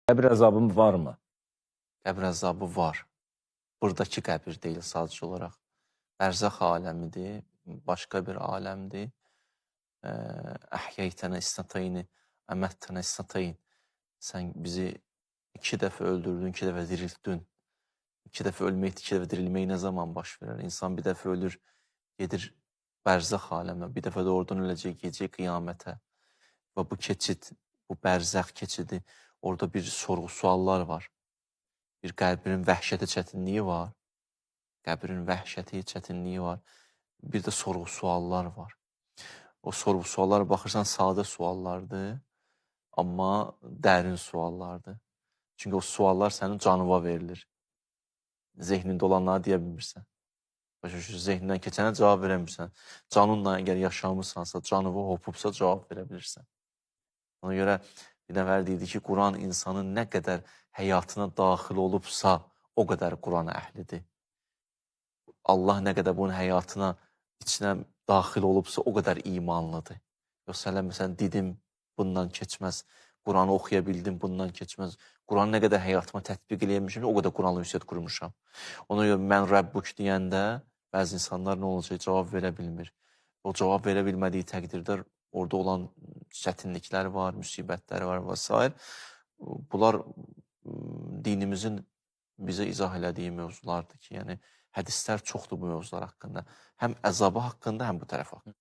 Qəbir əzabın varmı? Qəbr əzabı var. Buradakı qəbir deyil sadəcə olaraq. Bərzəx aləmidir, başqa bir aləmdir. Əhyəytənə istətayni, əməttənə istətayn. Sən bizi 2 dəfə öldürdün, 2 dəfə diriltdin. 2 dəfə ölmək, 2 dəfə dirilmək nə zaman baş verər? İnsan bir dəfə ölür, gedir bərzəx aləmə, bir dəfə də oradan öləcək, gecək qiyamətə. Və bu keçid, bu bərzəx keçidi, orada bir sorğu-suallar var. Bir qəbrin vəhşəti, çətinliyi var. Qəbrin vəhşəti, çətinliyi var. Bir də sorğu-suallar var. O sorğu-suallara baxırsan, sadə suallardır, amma dərin suallardır. Çünki o suallar sənin canıva verilir. Zehnində olanları deyə bilmirsən. Başa düşürsən, zehnindən keçənə cavab verə bilmirsən. Canınla əgər yaşamırsansa, canıva hopubsa cavab verə bilirsən. Ona görə bir nəfər deyildi ki, Quran insanın nə qədər həyatına daxil olubsa, o qədər Quran əhlidir. Allah nə qədər bunun həyatına, içinə daxil olubsa, o qədər imanlıdır. Yoxsa elə məsələn, didim bundan keçməz, Quranı oxuya bildim, bundan keçməz. Quranı nə qədər həyatıma tətbiq eləmişəm, o qədər Quranla ünsiyyət qurmuşam. Ona görə mən Rəbbuk deyəndə bəzi insanlar nə olacaq, cavab verə bilmir. O cavab verə bilmədiyi təqdirdə orada olan çətinliklər var, müsibətlər var və s. Bunlar dinimizin bizə izah elədiyi mövzulardır ki, yəni hədislər çoxdur bu mövzular haqqında. Həm əzabı haqqında, həm bu tərəf haqqında.